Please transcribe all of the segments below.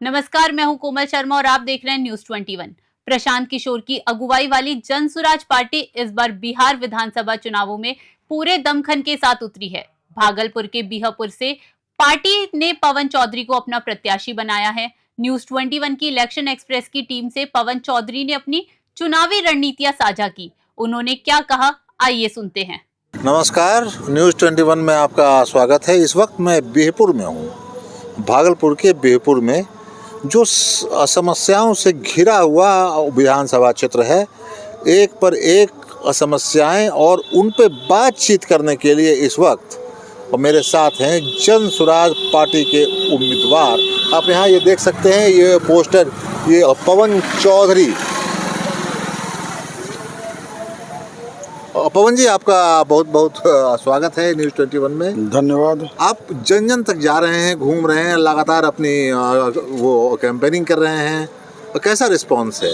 नमस्कार, मैं हूं कोमल शर्मा और आप देख रहे हैं न्यूज 21। प्रशांत किशोर की अगुवाई वाली जनसुराज पार्टी इस बार बिहार विधानसभा चुनावों में पूरे दमखम के साथ उतरी है। भागलपुर के बिहापुर से पार्टी ने पवन चौधरी को अपना प्रत्याशी बनाया है। न्यूज 21 की इलेक्शन एक्सप्रेस की टीम से पवन चौधरी ने अपनी चुनावी रणनीतियां साझा की। उन्होंने क्या कहा, आइए सुनते हैं। नमस्कार, न्यूज 21 में आपका स्वागत है। इस वक्त मैं बिहापुर में हूँ। भागलपुर के बिहापुर में जो समस्याओं से घिरा हुआ विधानसभा क्षेत्र है, एक पर एक समस्याएं और उन पे बातचीत करने के लिए इस वक्त और मेरे साथ हैं जनसुराज पार्टी के उम्मीदवार। आप यहाँ ये देख सकते हैं, ये पोस्टर, ये पवन चौधरी। पवन जी, आपका बहुत बहुत स्वागत है न्यूज़ 21 में। धन्यवाद। आप जन जन तक जा रहे हैं, घूम रहे हैं, लगातार अपनी वो कैंपेनिंग कर रहे हैं, और कैसा रिस्पांस है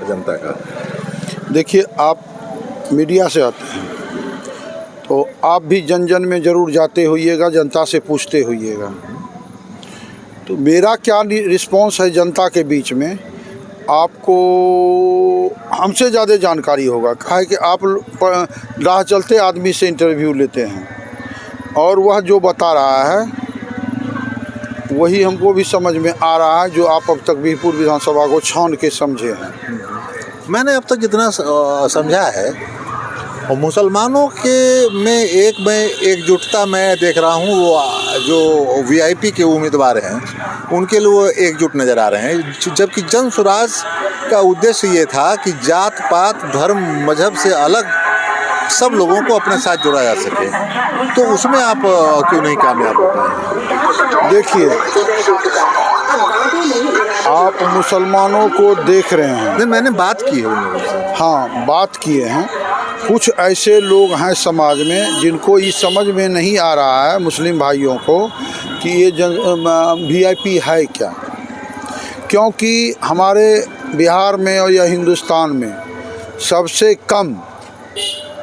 जनता का? देखिए, आप मीडिया से आते हैं तो आप भी जन जन में ज़रूर जाते होइएगा, जनता से पूछते होइएगा। तो मेरा क्या रिस्पांस है जनता के बीच में, आपको हमसे ज़्यादा जानकारी होगा। क्या है कि आप राह चलते आदमी से इंटरव्यू लेते हैं और वह जो बता रहा है वही हमको भी समझ में आ रहा है, जो आप अब तक बिहापुर विधानसभा को छान के समझे हैं। मैंने अब तक जितना समझा है, और मुसलमानों के में एकजुटता मैं देख रहा हूँ। वो जो वीआईपी के उम्मीदवार हैं, उनके लिए वो एकजुट नज़र आ रहे हैं, जबकि जनसुराज का उद्देश्य ये था कि जात पात धर्म मजहब से अलग सब लोगों को अपने साथ जोड़ा जा सके। तो उसमें आप क्यों नहीं कामयाब हो पाए? देखिए, आप मुसलमानों को देख रहे हैं। नहीं, मैंने बात की है उन लोगों से। हाँ, बात किए हैं। कुछ ऐसे लोग हैं समाज में जिनको ये समझ में नहीं आ रहा है, मुस्लिम भाइयों को, कि ये वीआईपी है क्या। क्योंकि हमारे बिहार में और या हिंदुस्तान में सबसे कम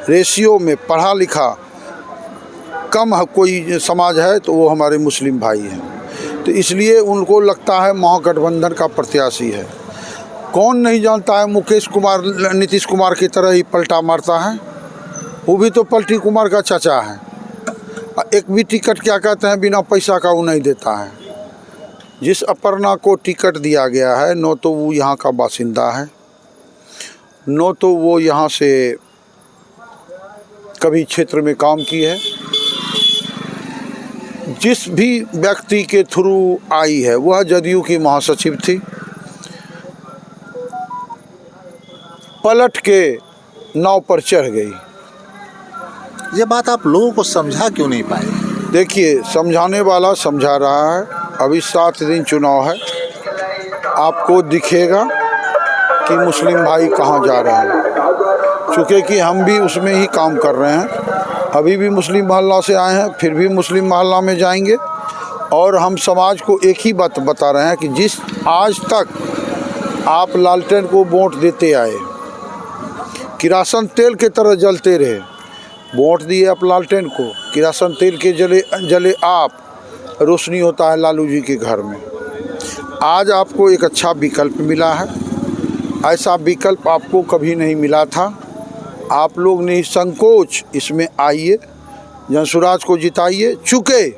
रेशियो में पढ़ा लिखा कम कोई समाज है तो वो हमारे मुस्लिम भाई हैं। तो इसलिए उनको लगता है महागठबंधन का प्रत्याशी है। कौन नहीं जानता है मुकेश कुमार नीतीश कुमार की तरह ही पलटा मारता है। वो भी तो पलटी कुमार का चाचा है। एक भी टिकट क्या कहते हैं, बिना पैसा का वो नहीं देता है। जिस अपर्णा को टिकट दिया गया है, न तो वो यहाँ का बासिंदा है, न तो वो यहाँ से कभी क्षेत्र में काम की है। जिस भी व्यक्ति के थ्रू आई है वह जदयू की महासचिव थी, पलट के नाव पर चढ़ गई। ये बात आप लोगों को समझा क्यों नहीं पाए? देखिए, समझाने वाला समझा रहा है। अभी 7 दिन चुनाव है, आपको दिखेगा कि मुस्लिम भाई कहाँ जा रहे हैं। चूँकि कि हम भी उसमें ही काम कर रहे हैं। अभी भी मुस्लिम मोहल्ला से आए हैं, फिर भी मुस्लिम मोहल्ला में जाएंगे। और हम समाज को एक ही बात बता रहे हैं कि जिस आज तक आप लालटेन को वोट देते आए, किरासन तेल के तरह जलते रहे, वोट दिए आप लालटेन को, किरासन तेल के जले आप, रोशनी होता है लालू जी के घर में। आज आपको एक अच्छा विकल्प मिला है। ऐसा विकल्प आपको कभी नहीं मिला था। आप लोग निसंकोच इसमें आइए, जनसुराज को जिताइए। चूँकि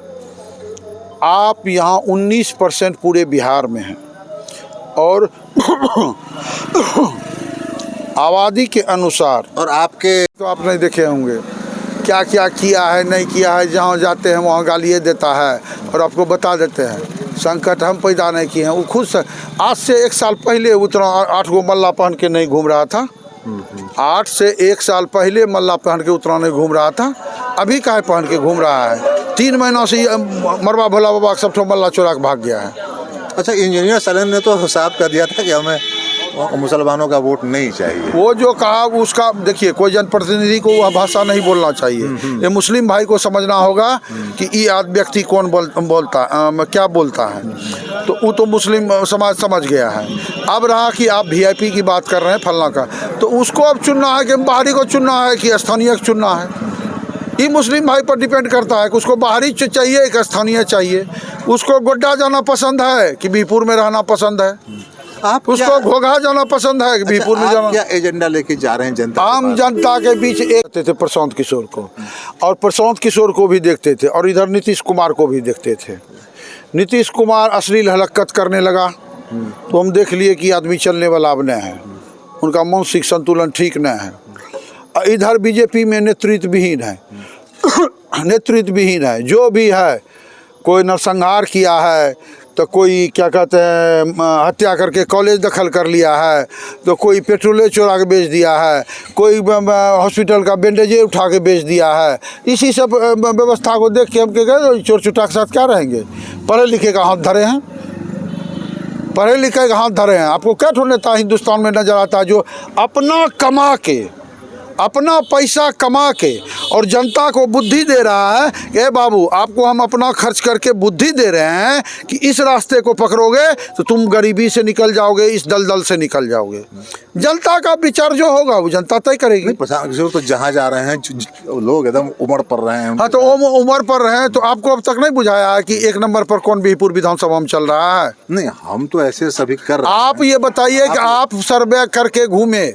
आप यहाँ 19% पूरे बिहार में हैं और आबादी के अनुसार, और आपके तो आप नहीं देखे होंगे क्या क्या किया है नहीं किया है। जहाँ जाते हैं वहाँ गालियाँ देता है और आपको बता देते हैं संकट हम पैदा नहीं किए हैं। वो खुद से आज से 1 साल पहले उतना 8 गो मल्ला पहन के नहीं घूम रहा था। 8 से 1 साल पहले मल्ला पहन के उतना नहीं घूम रहा था। अभी काहे पहन के घूम रहा है? 3 महीनों से मरवा भोला बाबा सब तो मल्ला चुरा के भाग गया है। अच्छा, इंजीनियर सलन ने तो हिसाब कर दिया था कि हमें मुसलमानों का वोट नहीं चाहिए। वो जो कहा उसका, देखिए, कोई जनप्रतिनिधि को वह भाषा नहीं बोलना चाहिए। ये मुस्लिम भाई को समझना होगा कि ये व्यक्ति कौन क्या बोलता है। तो वो तो मुस्लिम समाज समझ गया है। अब रहा कि आप वीआईपी की बात कर रहे हैं फलना का, तो उसको अब चुनना है कि बाहरी को चुनना है कि स्थानीय को चुनना है। ये मुस्लिम भाई पर डिपेंड करता है कि उसको बाहरी चाहिए कि स्थानीय चाहिए। उसको गोड्डा जाना पसंद है कि बीहपुर में रहना पसंद है, आप उसको घोघा जाना पसंद है कि बीहपुर में आप जाना। क्या एजेंडा लेके जा रहे हैं जनता के आम पास? जनता के बीच एक देखते थे प्रशांत किशोर को, और प्रशांत किशोर को भी देखते थे, और इधर नीतीश कुमार को भी देखते थे। नीतीश कुमार अश्लील हरकत करने लगा तो हम देख लिए कि आदमी चलने वाला अब नहीं है, उनका मानसिक संतुलन ठीक नहीं है। इधर बीजेपी में नेतृत्व विहीन है, नेतृत्व विहीन है। जो भी है, कोई नरसंहार किया है तो कोई क्या कहते हैं हत्या करके कॉलेज दखल कर लिया है, तो कोई पेट्रोले चुरा के बेच दिया है, कोई हॉस्पिटल का बैंडेजे उठा के बेच दिया है। इसी सब व्यवस्था को देख के हम के गए चोर चुटा के साथ क्या रहेंगे। पढ़े लिखे का हाथ धरे हैं, पढ़े लिखे का हाथ धरे हैं। आपको क्या ठो नेता हिंदुस्तान में नजर आता है जो अपना कमा के, अपना पैसा कमा के और जनता को बुद्धि दे रहा है कि बाबू आपको हम अपना खर्च करके बुद्धि दे रहे हैं कि इस रास्ते को पकड़ोगे तो तुम गरीबी से निकल जाओगे, इस दलदल से निकल जाओगे। जनता का विचार जो होगा वो जनता तय करेगी। प्रशांत किशोर तो जहाँ जा रहे हैं लोग एकदम उमड़ पड़ रहे हैं। हाँ, तो उम्र पर रहे हैं तो आपको अब तक नहीं बुझाया है कि एक नंबर पर कौन बीहपुर विधानसभा में चल रहा है? नहीं, हम तो ऐसे सभी कर रहे हैं। आप ये बताइए कि आप सर्वे करके घूमे,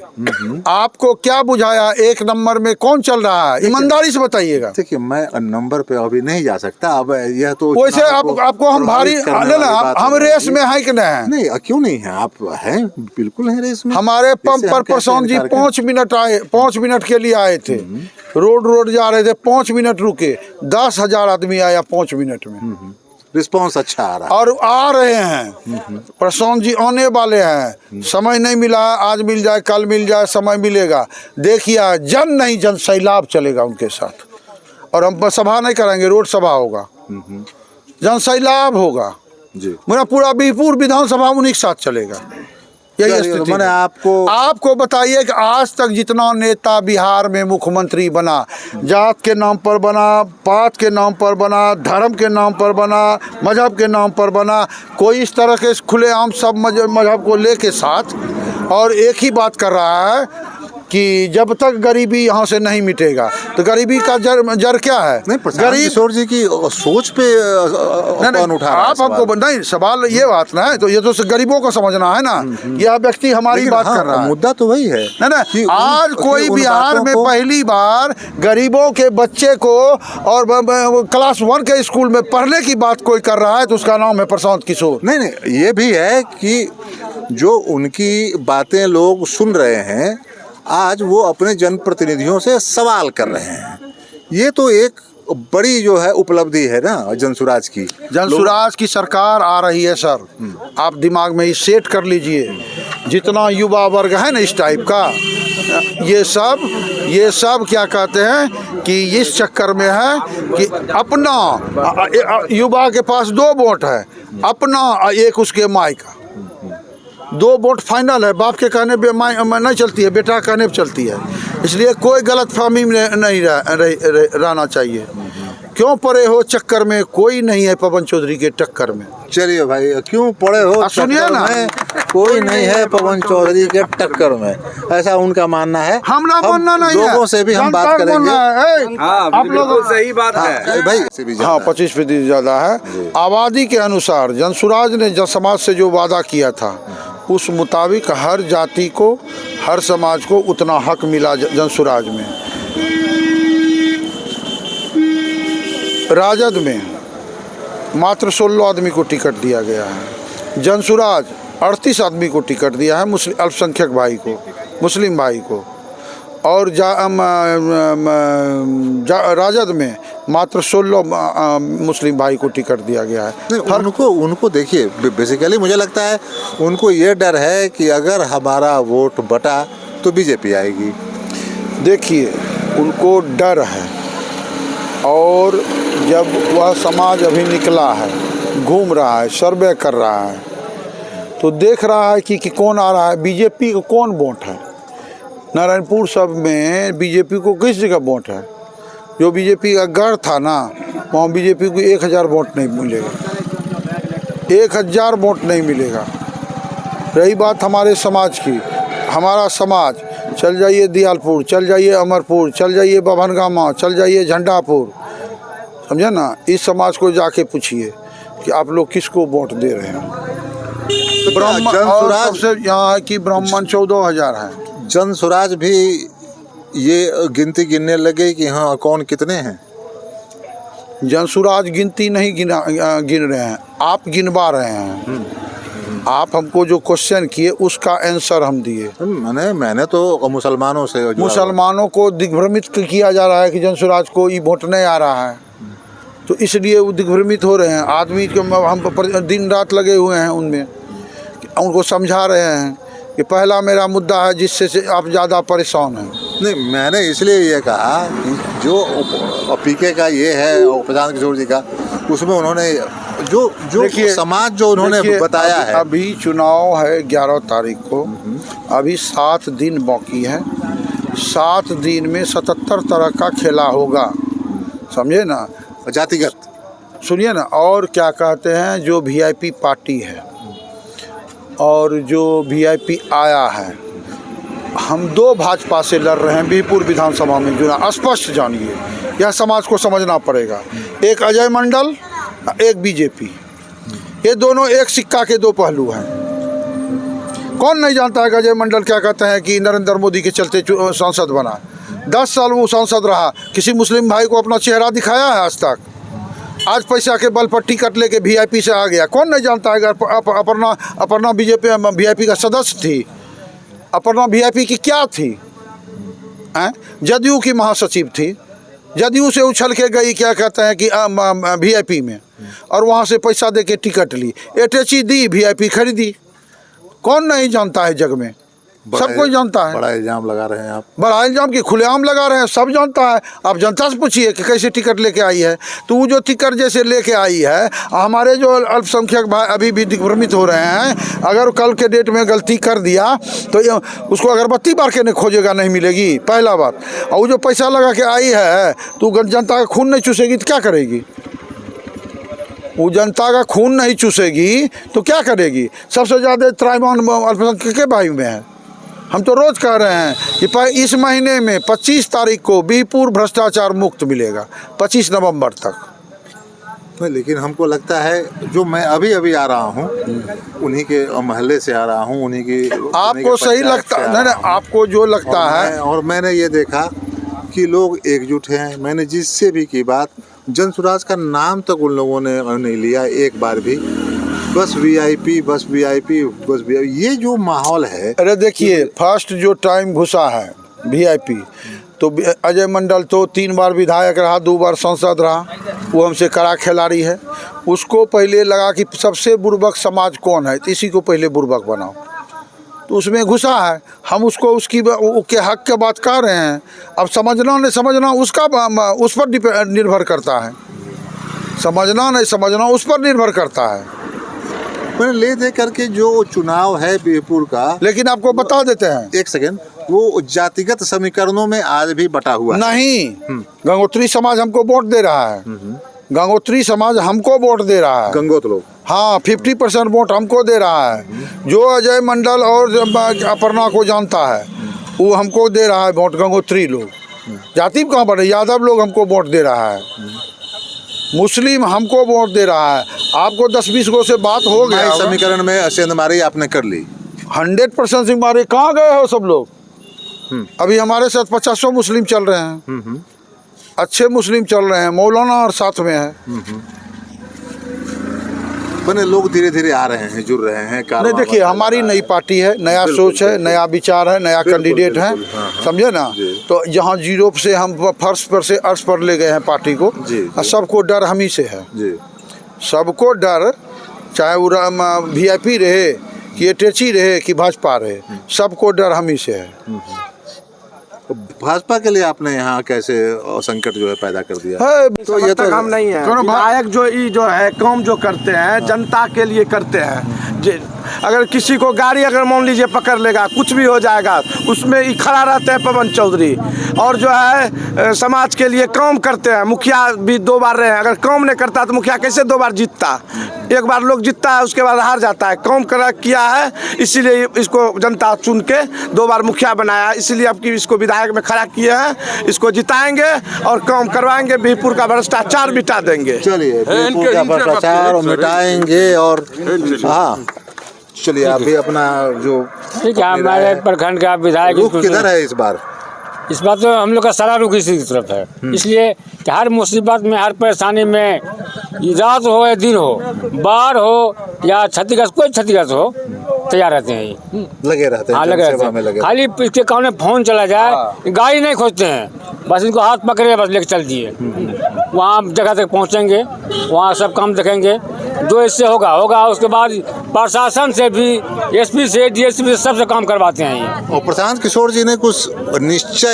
आपको क्या बुझाया एक नंबर में कौन चल रहा है? ईमानदारी से बताइएगा। देखिए, मैं नंबर पे अभी नहीं जा सकता। अब यह तो वैसे आपको हम भारी हम रेस में है कि नहीं? नहीं, क्यों नहीं है? आप हैं, बिल्कुल हैं रेस में। हमारे पंप पर प्रशांत जी 5 मिनट आए, 5 मिनट के लिए आए थे, रोड जा रहे थे, 5 मिनट रुके, 10,000 आदमी आया 5 मिनट में। रिस्पांस अच्छा आ रहा है और आ रहे हैं। प्रशांत जी आने वाले हैं, समय नहीं मिला, आज मिल जाए, कल मिल जाए, समय मिलेगा। देखिए, जन नहीं जन सैलाब चलेगा उनके साथ, और हम सभा नहीं करेंगे, रोड सभा होगा, जन सैलाब होगा जी। मेरा पूरा बीहपुर विधानसभा उन्हीं के साथ चलेगा। यही स्थिति मैंने है। आपको बताइए कि आज तक जितना नेता बिहार में मुख्यमंत्री बना, जात के नाम पर बना, पात के नाम पर बना, धर्म के नाम पर बना, मजहब के नाम पर बना, कोई इस तरह के खुलेआम सब मजहब को लेके साथ और एक ही बात कर रहा है कि जब तक गरीबी यहाँ से नहीं मिटेगा, तो गरीबी का जड़ क्या है? नहीं, प्रशांत किशोर जी की सोच पे कौन उठा रहा है आप हमको नहीं, सवाल ये बात ना है, तो ये तो गरीबों को समझना है ना। यह व्यक्ति हमारी बात कर रहा है, मुद्दा तो वही है नहीं। आज कोई बिहार में पहली बार गरीबों के बच्चे को और क्लास 1 के स्कूल में पढ़ने की बात कोई कर रहा है तो उसका नाम है प्रशांत किशोर। नहीं, ये भी है कि जो उनकी बातें लोग सुन रहे हैं, आज वो अपने जनप्रतिनिधियों से सवाल कर रहे हैं। ये तो एक बड़ी जो है उपलब्धि है ना जनसुराज की। जनसुराज की सरकार आ रही है सर, आप दिमाग में इस सेट कर लीजिए। जितना युवा वर्ग है ना इस टाइप का, ये सब क्या कहते हैं कि इस चक्कर में है कि अपना युवा के पास 2 वोट है, अपना एक उसके माई का। 2 वोट फाइनल है, बाप के कहने पे नहीं चलती है, बेटा कहने पे चलती है। इसलिए कोई गलत फहमी में नहीं रहना चाहिए। क्यों पड़े हो चक्कर में? कोई नहीं है पवन चौधरी के टक्कर में। चलिए भाई, क्यों पड़े हो सुनिए ना, कोई नहीं है पवन चौधरी के टक्कर में, ऐसा उनका मानना है। हमरा मानना नहीं है, लोगों से भी हम बात करेंगे। आप लोगों सही बात है भाई। हाँ, 25% ज़्यादा है। आबादी के अनुसार जनसुराज ने जन समाज से जो वादा किया था उस मुताबिक हर जाति को, हर समाज को उतना हक मिला जनसुराज में। राजद में मात्र 16 आदमी को टिकट दिया गया है, जनसुराज 38 आदमी को टिकट दिया है, मुस्लिम अल्पसंख्यक भाई को, मुस्लिम भाई को, और राजद में मात्र 16 मुस्लिम भाई को टिकट दिया गया है। उनको देखिए, बेसिकली मुझे लगता है उनको ये डर है कि अगर हमारा वोट बटा तो बीजेपी आएगी। देखिए, उनको डर है, और जब वह समाज अभी निकला है, घूम रहा है, सर्वे कर रहा है, तो देख रहा है कि कौन आ रहा है, बीजेपी को कौन वोट है। नारायणपुर सब में बीजेपी को किस जगह वोट है? जो बीजेपी का गढ़ था ना, वहाँ बीजेपी को 1000 वोट नहीं मिलेगा, 1000 वोट नहीं मिलेगा। रही बात हमारे समाज की, हमारा समाज चल जाइए दियालपुर, चल जाइए अमरपुर, चल जाइए बभनगामा, चल जाइए झंडापुर, समझे ना, इस समाज को जाके पूछिए कि आप लोग किसको वोट दे रहे हैं। ब्राह्मण और जनसुराज सबसे यहाँ है कि ब्राह्मण 14,000 है। जनसुराज भी ये गिनती गिनने लगे कि हाँ कौन कितने हैं। जनसुराज गिनती नहीं गिन रहे हैं, आप गिनवा रहे हैं। आप हमको जो क्वेश्चन किए उसका आंसर हम दिए। मैंने तो मुसलमानों से मुसलमानों को दिग्भ्रमित किया जा रहा है कि जनसुराज को ये वोट नहीं आ रहा है, तो इसलिए वो दिग्भ्रमित हो रहे हैं। आदमी को हम दिन रात लगे हुए हैं उनमें, उनको समझा रहे हैं कि पहला मेरा मुद्दा है जिससे से आप ज़्यादा परेशान हैं। नहीं, मैंने इसलिए ये कहा कि जो पीके का ये है प्रशांत किशोर जी का, उसमें उन्होंने जो समाज जो उन्होंने बताया है। अभी चुनाव है 11 तारीख को, अभी 7 दिन बाकी है। 7 दिन में 77 तरह का खेला होगा, समझे ना, जातिगत। सुनिए ना, और क्या कहते हैं, जो वीआईपी पार्टी है और जो वीआईपी आया है, हम 2 भाजपा से लड़ रहे हैं बिहपुर विधानसभा में। जो स्पष्ट जानिए, यह समाज को समझना पड़ेगा। एक अजय मंडल, एक बीजेपी, ये दोनों एक सिक्का के 2 पहलू हैं। कौन नहीं जानता है कि अजय मंडल क्या कहते हैं कि नरेंद्र मोदी के चलते सांसद बना। 10 साल वो सांसद रहा, किसी मुस्लिम भाई को अपना चेहरा दिखाया है आज तक? आज पैसा के बल पर टिकट लेके वीआईपी से आ गया। कौन नहीं जानता है? अपर्णा बीजेपी वीआईपी का सदस्य थी। अपर्णा वीआईपी की क्या थी? जदयू की महासचिव थी। जदयू से उछल के गई, क्या कहते हैं कि वीआईपी में, और वहाँ से पैसा दे के टिकट ली, अटैची दी, वीआईपी खरीदी। कौन नहीं जानता है जग में? सब कोई जानता है। बड़ा इल्जाम लगा रहे हैं आप। बड़ा इल्जाम की खुलेआम लगा रहे हैं, सब जानता है। आप जनता से पूछिए कि कैसे टिकट लेके आई है। तो वो जो टिकट जैसे लेके आई है, हमारे जो अल्पसंख्यक भाई अभी भी दिग्भ्रमित हो रहे हैं। अगर कल के डेट में गलती कर दिया तो उसको अगरबत्ती बार के नहीं खोजेगा, नहीं मिलेगी, पहला बात। और वो जो पैसा लगा के आई है, तो जनता का खून नहीं चूसेगी तो क्या करेगी? वो जनता का खून नहीं चूसेगी तो क्या करेगी? सबसे ज़्यादा त्राईमान अल्पसंख्यक के भाई में है। हम तो रोज़ कह रहे हैं कि इस महीने में 25 तारीख को बिहपुर भ्रष्टाचार मुक्त मिलेगा, 25 नवंबर तक। लेकिन हमको लगता है, जो मैं अभी आ रहा हूँ, उन्हीं के मोहल्ले से आ रहा हूँ, उन्हीं की। आपको सही लगता है? नहीं, आपको जो लगता है। और मैंने ये देखा कि लोग एकजुट हैं। मैंने जिससे भी की बात, जनसुराज का नाम तक उन लोगों ने नहीं लिया एक बार भी। बस वीआईपी, बस वीआईपी, बस वीआईपी, ये जो माहौल है। अरे देखिए, फर्स्ट जो टाइम घुसा है वीआईपी, तो अजय मंडल तो 3 बार विधायक रहा, 2 बार सांसद रहा, वो हमसे कड़ा खिलाड़ी है। उसको पहले लगा कि सबसे बुर्बक समाज कौन है, तो इसी को पहले बुर्बक बनाओ, तो उसमें घुसा है। हम उसको उसके हक के बात कर रहे हैं। अब समझना नहीं समझना उसका उस पर निर्भर करता है। समझना नहीं समझना उस पर निर्भर करता है। मैंने ले दे करके जो चुनाव है बिहपुर का, लेकिन आपको बता देते हैं, एक सेकंड, वो जातिगत समीकरणों में आज भी बटा हुआ नहीं। गंगोत्री समाज हमको वोट दे रहा है। गंगोत्री समाज हमको वोट दे रहा है। गंगोत लोग, हाँ, 50% वोट हमको दे रहा है। जो अजय मंडल और अपर्णा को जानता है, वो हमको दे रहा है वोट। गंगोत्री लोग, जाति कहाँ पर, यादव लोग हमको वोट दे रहा है। मुस्लिम हमको वोट दे रहा है। आपको 10-20 गो से बात हो गया। समीकरण में सेंधमारी आपने कर ली। 100% सिंहमारी। कहाँ गए हो सब लोग? अभी हमारे साथ 50 मुस्लिम चल रहे हैं, अच्छे मुस्लिम चल रहे हैं, मौलाना और साथ में है। बने लोग धीरे धीरे आ रहे हैं, जुड़ रहे हैं। नहीं, देखिए, हमारी नई पार्टी है, नया सोच है, नया विचार है, नया कैंडिडेट है, समझे ना। तो जहाँ जीरो से हम फर्श पर से अर्श पर ले गए हैं पार्टी को, सबको डर हम ही से है। सबको डर, चाहे वो वीआईपी रहे कि अटैची रहे कि भाजपा रहे, सबको डर हम ही से है। भाजपा के लिए आपने यहाँ कैसे संकट जो है पैदा कर दिया है? तो ये तो काम नहीं है। विधायक जो है काम जो करते हैं जनता के लिए करते हैं। अगर किसी को गाड़ी अगर मान लीजिए पकड़ लेगा, कुछ भी हो जाएगा, उसमें ही खड़ा रहते हैं पवन चौधरी। और जो है समाज के लिए काम करते हैं। मुखिया भी 2 बार रहे हैं, अगर काम नहीं करता तो मुखिया कैसे 2 बार जीतता? एक बार लोग जीतता है, उसके बाद हार जाता है। काम किया है, इसीलिए इसको जनता चुन के 2 बार मुखिया बनाया, इसीलिए अब की इसको विधायक में खड़ा किए हैं। इसको जिताएंगे और काम करवाएंगे, बिहपुर का भ्रष्टाचार मिटा देंगे। चलिए, बिहपुर का भ्रष्टाचार मिटाएंगे। और हाँ, चलिए आप भी अपना जो ठीक है, हमारे प्रखंड का विधायक रुख किधर है इस बार? इस बात तो हम लोग का सारा रुख इसी की तरफ है। इसलिए कि हर मुसीबत में, हर परेशानी में, रात हो या दिन हो, बाढ़ हो या क्षतिग्रस्त, कोई क्षतिग्रस्त हो, तैयार रहते हैं ये, लगे रहते हैं। हाँ, लगे रहते हैं। खाली इसके काम में फोन चला जाए, गाड़ी नहीं खोजते हैं, बस इनको हाथ पकड़े, बस लेके चल दिए। वहाँ जगह तक पहुँचेंगे, वहाँ सब काम देखेंगे, जो इससे होगा। उसके बाद प्रशासन से भी, एसपी से, डीएसपी से, सबसे काम करवाते हैं ये। और प्रशांत किशोर जी ने कुछ निश्चय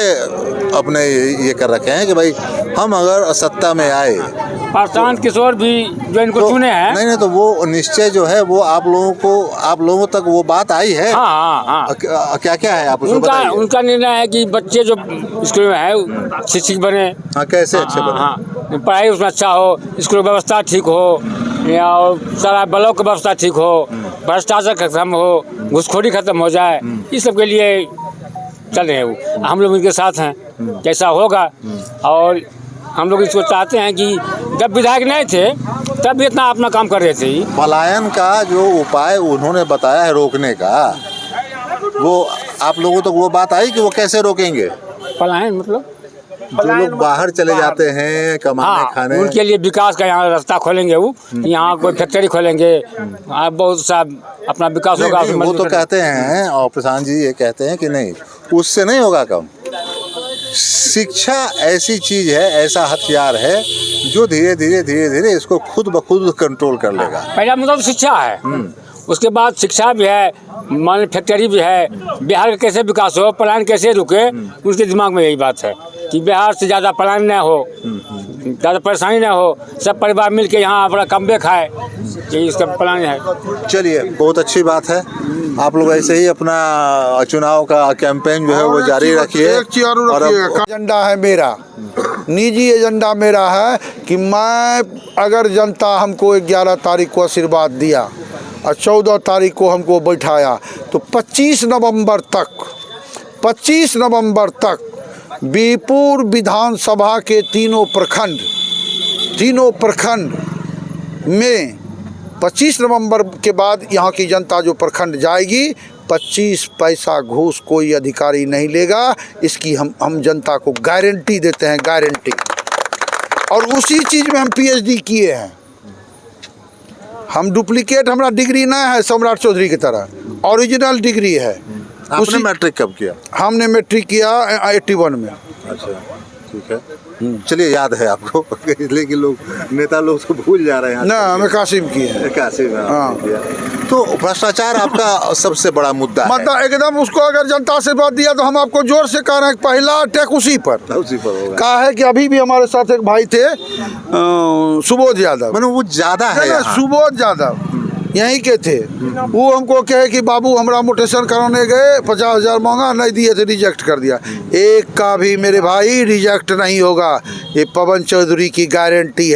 अपने ये कर रखे हैं कि भाई हम अगर सत्ता में आए, प्रशांत किशोर भी जो इनको चुने हैं, नहीं तो वो निश्चय जो है वो आप लोगों तक वो बात आई है। हाँ। क्या क्या है आप उसको बताइए। उनका निर्णय है कि बच्चे जो स्कूल में है शिक्षक बने। हाँ, कैसे अच्छे बने? हाँ, पढ़ाई उसमें अच्छा हो, स्कूल व्यवस्था ठीक हो, या सारा ब्लॉक की व्यवस्था ठीक हो, भ्रष्टाचार खत्म हो, घुसखोरी खत्म हो जाए, इस सब के लिए चल रहे हैं वो। हम लोग इनके साथ हैं, कैसा होगा। और हम लोग इसको चाहते हैं कि जब विधायक नहीं थे तब भी इतना अपना काम कर रहे थे। पलायन का जो उपाय उन्होंने बताया है रोकने का, वो आप लोगों तक वो बात आई कि वो कैसे रोकेंगे? पलायन मतलब जो लोग बाहर चले जाते हैं कमाने खाने, उनके लिए विकास का यहाँ रास्ता खोलेंगे। वो यहाँ कोई फैक्ट्री खोलेंगे, बहुत सा अपना विकास होगा। वो तो कहते हैं, और प्रशांत जी ये कहते हैं कि नहीं, उससे नहीं होगा काम। शिक्षा ऐसी चीज है, ऐसा हथियार है जो धीरे धीरे इसको खुद ब खुद कंट्रोल कर लेगा। पहला मतलब शिक्षा है, उसके बाद शिक्षा भी है, मान फैक्ट्री भी है। बिहार का कैसे विकास हो, पलायन कैसे रुके, उसके दिमाग में यही बात है कि बिहार से ज़्यादा पलायन न हो, ज़्यादा परेशानी न हो, सब परिवार मिल के यहाँ अपना कमबे खाए, यही इसका प्लान है। चलिए, बहुत अच्छी बात है। आप लोग ऐसे ही अपना चुनाव का कैंपेन जो है वो जारी रखिए। एजेंडा है मेरा, निजी एजेंडा मेरा है कि मैं, अगर जनता हमको 11 तारीख को आशीर्वाद दिया और 14 तारीख को हमको बैठाया, तो 25 नवंबर तक बिहपुर विधानसभा के तीनों प्रखंड में 25 नवंबर के बाद यहाँ की जनता जो प्रखंड जाएगी, 25 पैसा घूस कोई अधिकारी नहीं लेगा। इसकी हम जनता को गारंटी देते हैं, गारंटी। और उसी चीज़ में हम पीएचडी किए हैं। हम डुप्लीकेट, हमारा डिग्री नहीं है सम्राट चौधरी की तरह, ओरिजिनल डिग्री है। आपने मैट्रिक कब किया? हमने मैट्रिक किया 81 में। अच्छा, ठीक है। चलिए, याद है आपको, लेकिन नेता लोग तो भूल जा रहे हैं। ना, हमें कासिम किया। कासिम, हाँ। तो भ्रष्टाचार आपका सबसे बड़ा मुद्दा है। मतलब एकदम उसको अगर जनता से बात दिया तो हम आपको जोर से कह रहे हैं, पहला अटैक उसी पर होगा। कहा है कि अभी भी हमारे साथ एक भाई थे, सुबोध यादव, मतलब वो ज्यादा है, सुबोध यादव यहीं के थे। वो हमको कहे कि बाबू हमरा मोटेशन कराने गए, 50,000 मांगा, नहीं दिए थे, रिजेक्ट कर दिया। एक का भी मेरे भाई रिजेक्ट नहीं होगा, ये पवन चौधरी की गारंटी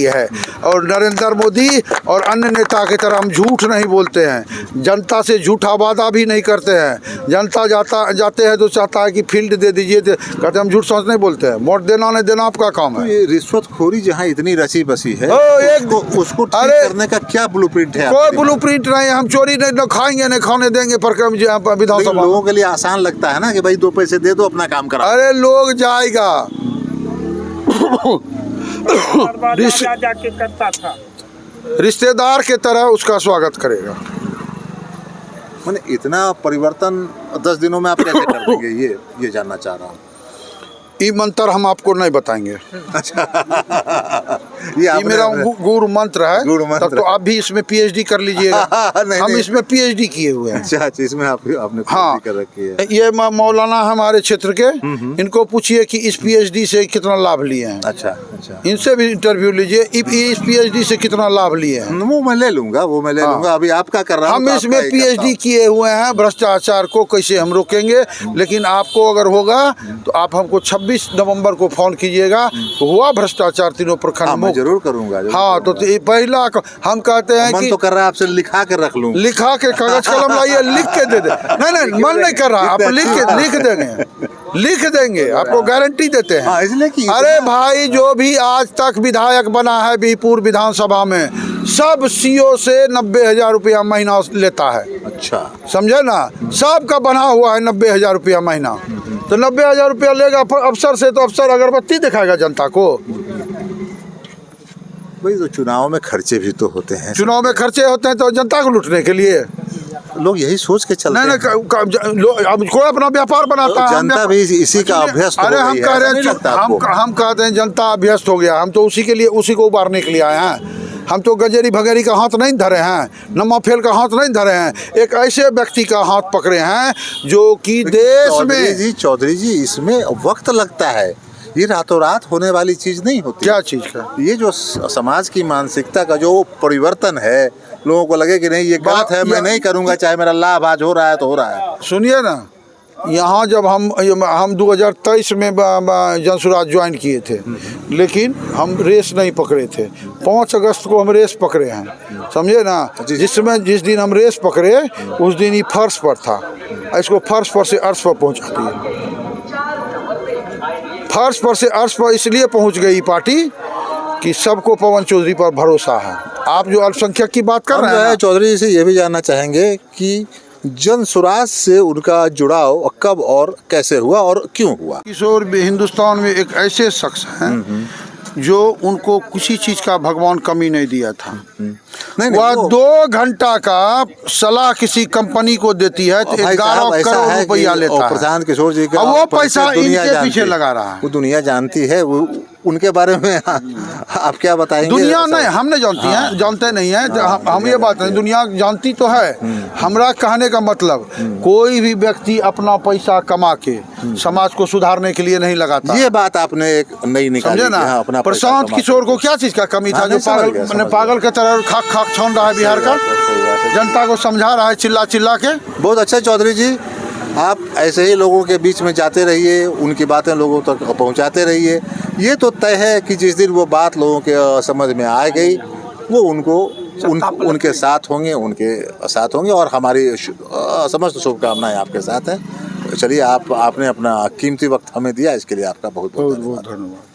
है। और नरेंद्र मोदी और अन्य नेता की तरह हम झूठ नहीं बोलते हैं, जनता से झूठा वादा भी नहीं करते हैं। जनता जाते हैं तो चाहता है कि फील्ड दे दीजिए, कहते हम झूठ सच नहीं बोलते हैं। वोट देना नहीं देना आपका काम है। ये रिश्वतखोरी जहाँ इतनी रची बसी है, उसको ठीक करने का क्या ब्लूप्रिंट है? कोई ब्लूप्रिंट नहीं है। हम चोरी नहीं खाएंगे, नहीं खाने देंगे पर विधानसभा। लोगों के लिए आसान लगता है ना कि भाई 2 पैसे दे दो, अपना काम करा। अरे लोग जाएगा रिश्तेदार के तरह उसका स्वागत करेगा। मैंने इतना परिवर्तन 10 दिनों में आप कैसे कर देंगे, ये जानना चाह रहा हूँ। ये मंत्र हम आपको नहीं बताएंगे। ये आपने- मेरा गुरु मंत्र है। गुरु मंत्र तब तो आप भी इसमें पीएचडी कर लीजिएगा। नहीं, हम नहीं। इसमें पीएचडी किए हुए हैं। अच्छा अच्छा, इसमें आपने हाँ, PhD कर रखी है। ये मौलाना हमारे क्षेत्र के, इनको पूछिए कि इस पीएचडी से कितना लाभ लिए हैं। अच्छा अच्छा, इनसे भी इंटरव्यू लीजिए, इस पीएचडी से कितना लाभ लिए हैं। वो मैं ले लूंगा, हाँ। अभी आपका कर रहा हूँ। हम तो इसमें आपका ही करता पीएचडी हूँ। किए हुए हैं। भ्रष्टाचार को कैसे हम रोकेंगे, लेकिन आपको अगर होगा तो आप हमको 26 नवंबर को फोन कीजिएगा। तो हुआ भ्रष्टाचार तीनों प्रखंड हाँ, मैं मुक्त। जरूर करूंगा। हाँ, तो ये पहला हम कहते हैं मन कि तो कर रहा है आपसे लिखा के रख लूं। लिखा के कागज कलम लाइए, लिख के दे दे। नहीं मन नहीं कर रहा, आप लिख देंगे, आपको गारंटी देते हैं। हाँ, इसलिए कि अरे भाई, जो भी आज तक विधायक बना है बिहपुर विधानसभा में, सब सीओ से 90,000 रुपया महीना लेता है। अच्छा, समझे ना, सबका बना हुआ है 90,000 रुपया महीना। तो 90,000 रुपया लेगा अफसर से, तो अफसर अगरबत्ती दिखाएगा जनता को। भाई तो चुनाव में खर्चे भी तो होते हैं। चुनाव में खर्चे होते हैं तो जनता को लूटने के लिए। लोग यही सोच के चलते नहीं हैं। अब कोई अपना व्यापार बनाता है। जनता भी इसी का अभ्यस्त हो अरे हम गई है, कह रहे ऐसा नहीं लगता आपको? हम कहते हैं जनता अभ्यस्त हो गया। हम तो उसी को उबारने के लिए आए हैं। हम तो गजेरी भगेरी का हाथ नहीं धरे हैं, नम्मा फेल का हाथ नहीं धरे हैं। एक ऐसे व्यक्ति का हाथ पकड़े हैं जो कि देश में। चौधरी जी, इसमें वक्त लगता है, ये रातों रात होने वाली चीज नहीं होती। क्या चीज का? ये जो समाज की मानसिकता का जो परिवर्तन है, लोगों को लगे कि नहीं ये गलत है, मैं नहीं करूंगा, चाहे मेरा लाभ आज हो रहा है तो हो रहा है। सुनिए ना, यहाँ जब हम 2023 में जनसुराज ज्वाइन किए थे, लेकिन हम रेस नहीं पकड़े थे। 5 अगस्त को हम रेस पकड़े हैं, समझे ना। जिस दिन हम रेस पकड़े उस दिन ये फर्श पर था। इसको फर्श पर से अर्श पर पहुँचा दिया। फर्श पर से अर्श पर इसलिए पहुँच गई पार्टी कि सबको पवन चौधरी पर भरोसा है। आप जो अल्पसंख्यक की बात कर रहे हैं, चौधरी जी से ये भी जानना चाहेंगे कि जनसुराज से उनका जुड़ाव कब और कैसे हुआ और क्यों हुआ? किशोर भी हिंदुस्तान में एक ऐसे शख्स हैं जो उनको किसी चीज का भगवान कमी नहीं दिया था। वह 2 घंटा का सलाह किसी कंपनी को देती है तो 11 करोड़ रुपया लेता है। प्रशांत किशोर जी का वो पैसा इनके पीछे लगा रहा है। वो दुनिया जानती है, वो उनके बारे में आप क्या बताएंगे? दुनिया नहीं, हम नहीं जानती हैं, जानते नहीं हैं। हम ये बात नहीं, दुनिया जानती तो है। हमरा कहने का मतलब, कोई भी व्यक्ति अपना पैसा कमा के समाज को सुधारने के लिए नहीं लगाता। ये बात आपने एक नई निकाली। समझे ना, अपना प्रशांत किशोर को क्या चीज का कमी था जो पागल के तरह खाक छान रहा है बिहार का, जनता को समझा रहा है चिल्ला के। बहुत अच्छा चौधरी जी, आप ऐसे ही लोगों के बीच में जाते रहिए, उनकी बातें लोगों तक पहुंचाते रहिए। ये तो तय है कि जिस दिन वो बात लोगों के समझ में आ गई, वो उनके साथ होंगे और हमारी समस्त शुभकामनाएं आपके साथ हैं। चलिए, आपने अपना कीमती वक्त हमें दिया, इसके लिए आपका बहुत बहुत धन्यवाद।